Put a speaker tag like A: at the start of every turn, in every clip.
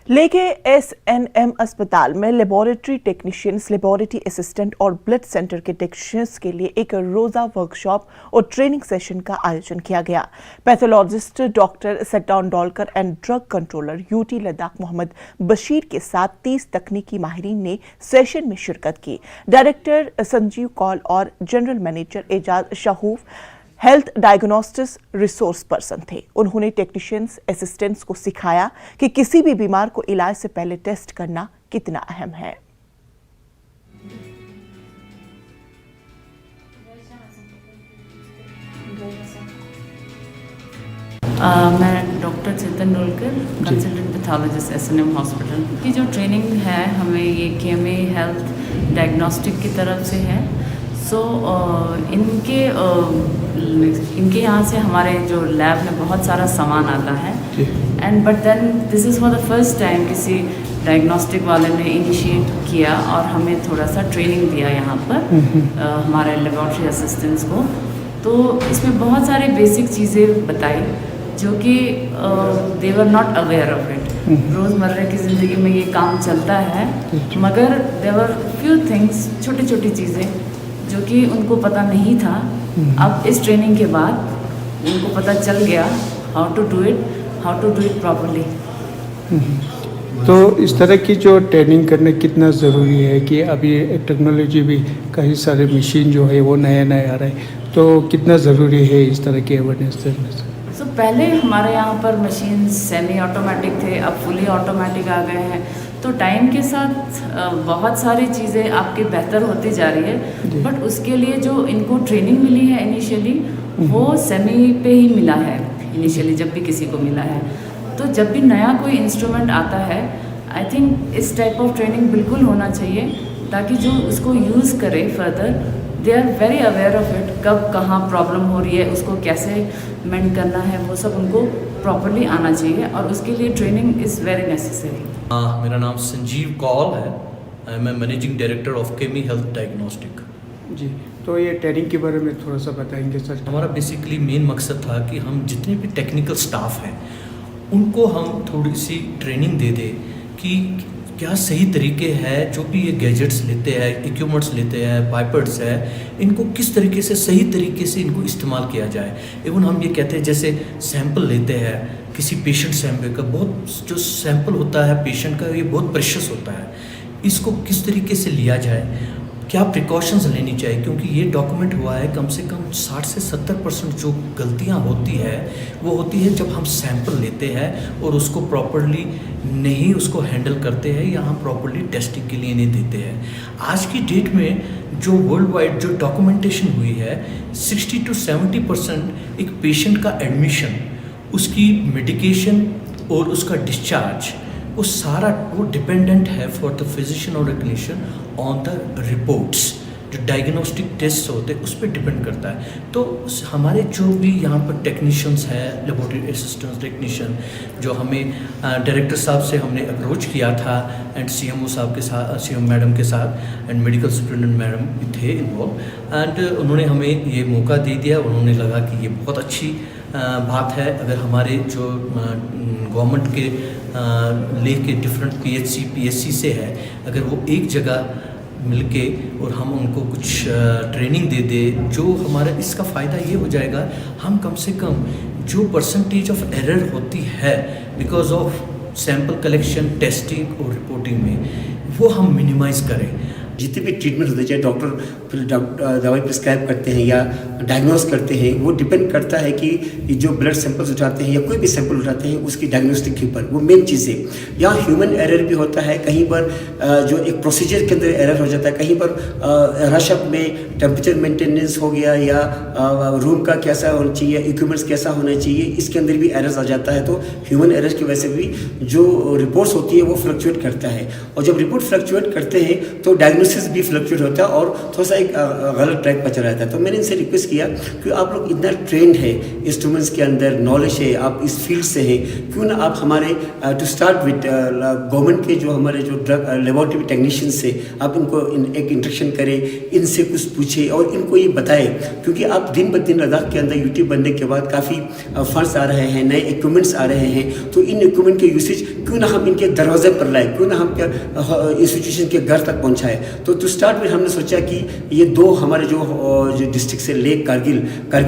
A: लेके SNM अस्पताल में लेबोरेटरी टेक्नीशियंस, लेबोरेटरी असिस्टेंट और ब्लड सेंटर के टेक्नीशियंस के लिए एक रोजा वर्कशॉप और ट्रेनिंग सेशन का आयोजन किया गया। Pathologist doctor Sattan Dolkar and drug controller UT Ladakh Mohammad Bashir के साथ 30 तकनीकी माहिरीन ने सेशन में शिरकत की। डायरेक्टर संजीव कौल और जनरल मैनेजर एजाज शाहूफ हेल्थ डायग्नोस्टिक्स रिसोर्स पर्सन थे। उन्होंने टेक्नीशियंस असिस्टेंट्स को सिखाया कि किसी भी बीमार को इलाज से पहले टेस्ट करना कितना अहम है।
B: मैं doctor Chetan Dolkar, consultant pathologist SNM hospital की जो ट्रेनिंग है हमें ये KMA हेल्थ डायग्नोस्टिक की तरफ से है। इनके यहाँ से हमारे जो लैब में बहुत सारा सामान आता है and but then this is for the first time किसी डायग्नोस्टिक वाले ने इनिशिएट किया और हमें थोड़ा सा ट्रेनिंग दिया यहाँ पर हमारे लेबोरेटरी असिस्टेंट्स को। तो इसमें बहुत सारे बेसिक चीज़ें बताई जो कि they were not aware of it. रोज़मर्रा की ज़िंदगी में ये काम चलता है मगर देयर वर फ्यू थिंग्स, छोटी छोटी चीज़ें जो कि उनको पता नहीं था। अब इस ट्रेनिंग के बाद उनको पता चल गया how to do it properly.
C: तो इस तरह की जो ट्रेनिंग करना कितना ज़रूरी है कि अभी टेक्नोलॉजी भी कई सारे मशीन जो है वो नए आ रहे हैं, तो कितना ज़रूरी है इस तरह की अवेयरनेस देने से?
B: पहले हमारे यहाँ पर मशीन सेमी ऑटोमेटिक थे, अब फुली ऑटोमेटिक आ गए हैं। तो टाइम के साथ बहुत सारी चीज़ें आपकी बेहतर होती जा रही है, बट उसके लिए जो इनको ट्रेनिंग मिली है इनिशियली वो सेमी पे ही मिला है। इनिशियली जब भी किसी को मिला है, तो जब भी नया कोई इंस्ट्रूमेंट आता है आई थिंक इस टाइप ऑफ ट्रेनिंग बिल्कुल होना चाहिए ताकि जो उसको यूज़ करे further they are very aware of it. कब कहाँ प्रॉब्लम हो रही है, उसको कैसे मेंट करना है, वो सब उनको प्रॉपरली आना चाहिए और उसके लिए ट्रेनिंग इज़ वेरी नेसेसरी।
D: मेरा नाम संजीव कौल है। I am managing director of KMA health diagnostic.
C: जी, तो ये ट्रेनिंग के बारे में थोड़ा सा बताएंगे सर?
D: हमारा बेसिकली मेन मकसद था कि हम जितने भी टेक्निकल स्टाफ हैं उनको हम थोड़ी सी ट्रेनिंग दे दें कि क्या सही तरीके हैं, जो भी ये गैजेट्स लेते हैं, इक्विपमेंट्स लेते हैं, पाइपर्स है, इनको किस तरीके से सही तरीके से इनको इस्तेमाल किया जाए। इवन हम ये कहते हैं जैसे सैंपल लेते हैं किसी पेशेंट सैंपल का, बहुत जो सैंपल होता है पेशेंट का ये बहुत प्रेशियस होता है, इसको किस तरीके से लिया जाए, क्या प्रिकॉशंस लेनी चाहिए, क्योंकि ये डॉक्यूमेंट हुआ है कम से कम 60 से 70% जो गलतियां होती है वो होती है जब हम सैंपल लेते हैं और उसको प्रॉपरली नहीं उसको हैंडल करते हैं या हम प्रॉपरली टेस्टिंग के लिए नहीं देते हैं। आज की डेट में जो वर्ल्ड वाइड जो डॉक्यूमेंटेशन हुई है 60 to 70% एक पेशेंट का एडमिशन, उसकी मेडिकेशन और उसका डिस्चार्ज वो सारा वो डिपेंडेंट है फॉर द फिजिशियन और क्लिनिशियन ऑन द रिपोर्ट्स। जो डायग्नोस्टिक टेस्ट होते हैं उस पर डिपेंड करता है। तो हमारे जो भी यहाँ पर टेक्नीशियंस हैं, लेबोरेटरी असिस्टेंट टेक्नीशियन, जो हमें डायरेक्टर साहब से हमने अप्रोच किया था एंड CMO साहब के साथ, CM मैडम के साथ एंड मेडिकल सुपरिटेंडेंट मैडम भी थे इन्वॉल्व, एंड उन्होंने हमें ये मौका दे दिया। उन्होंने लगा कि ये बहुत अच्छी बात है अगर हमारे जो गवर्नमेंट के लेके डिफरेंट PSC से है, अगर वो एक जगह मिलके और हम उनको कुछ ट्रेनिंग दे दे, जो हमारा इसका फ़ायदा ये हो जाएगा हम कम से कम जो परसेंटेज ऑफ एरर होती है because of sample collection, testing और रिपोर्टिंग में, वो हम मिनिमाइज़ करें।
E: जितने भी ट्रीटमेंट होते हैं, चाहे डॉक्टर फिर दवाई प्रिस्क्राइब करते हैं या डायग्नोस करते हैं, वो डिपेंड करता है कि जो ब्लड सैंपल्स उठाते हैं या कोई भी सैंपल उठाते हैं उसकी डायग्नोस्टिक के ऊपर, वो मेन चीज़ है। यहाँ ह्यूमन एरर भी होता है, कहीं पर जो एक प्रोसीजर के अंदर एरर हो जाता है, कहीं पर रशअप में टेम्परेचर मेंटेनेंस हो गया या रूम का कैसा होना चाहिए, इक्विपमेंट्स कैसा होना चाहिए, इसके अंदर भी एरर्स आ जाता है। तो ह्यूमन एरर्स की वजह से भी जो रिपोर्ट्स होती है वो फ्लक्चुएट करता है, और जब रिपोर्ट फ्लक्चुएट करते हैं तो डायग्नोसिस भी फ्लक्चुएट होता है और थोड़ा सा एक गलत ट्रैक पर चला जाता है। तो मैंने इनसे रिक्वेस्ट किया कि आप लोग इतना ट्रेंड है, इंस्ट्रूमेंट्स के अंदर नॉलेज है, आप इस फील्ड से हैं, क्यों ना आप हमारे टू स्टार्ट विद गवर्नमेंट के जो हमारे जो ड्रग लेबोरेटरी टेक्नीशियंस से आप इनको एक इंट्रैक्शन करें, इनसे कुछ पूछे और इनको ये बताएं, क्योंकि आप दिन ब दिन लद्दाख के अंदर यूटी बनने के बाद काफ़ी फंड्स आ रहे हैं, नए इक्विपमेंट्स आ रहे हैं, तो इन इक्विपमेंट के यूसेज क्यों ना हम इनके दरवाजे पर लाए, क्यों ना हम इंस्टीट्यूशन के घर तक पहुँचाए। तो टू स्टार्ट में हमने सोचा कि ये दो हमारे जो डिस्ट्रिक्ट से लेक कारगिल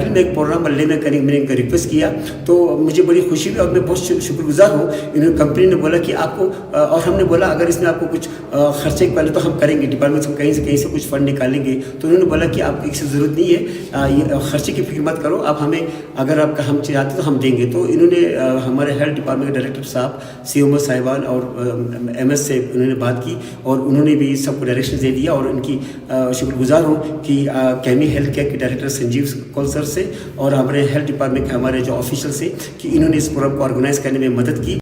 E: में एक प्रोग्राम लेह में करने मैंने इनका रिक्वेस्ट किया, तो मुझे बड़ी खुशी हुई और मैं बहुत शुक्रगुजार हूँ। इन्होंने कंपनी ने बोला कि आपको, और हमने बोला अगर इसमें आपको कुछ खर्चे पहले तो हम करेंगे, डिपार्टमेंट से कहीं से कुछ फंड निकालेंगे। तो उन्होंने बोला कि आपको इसकी ज़रूरत नहीं है, ये खर्चे की फिक्र मत करो, आप हमें अगर आपका हम चाहते तो हम देंगे। तो इन्होंने हमारे हेल्थ डिपार्टमेंट के डायरेक्टर साहब, CMO साहिबान और MS से उन्होंने बात की और उन्होंने भी सबको डायरेक्शन दे दिया। और उनकी शुक्रगुजार हूँ कि कैमी हेल्थ केयर के डायरेक्टर संजीव कौल सर से और हमारे हेल्थ डिपार्टमेंट के हमारे जो ऑफिशियल से कि इन्होंने इस प्रोग्राम को ऑर्गेनाइज करने में मदद की।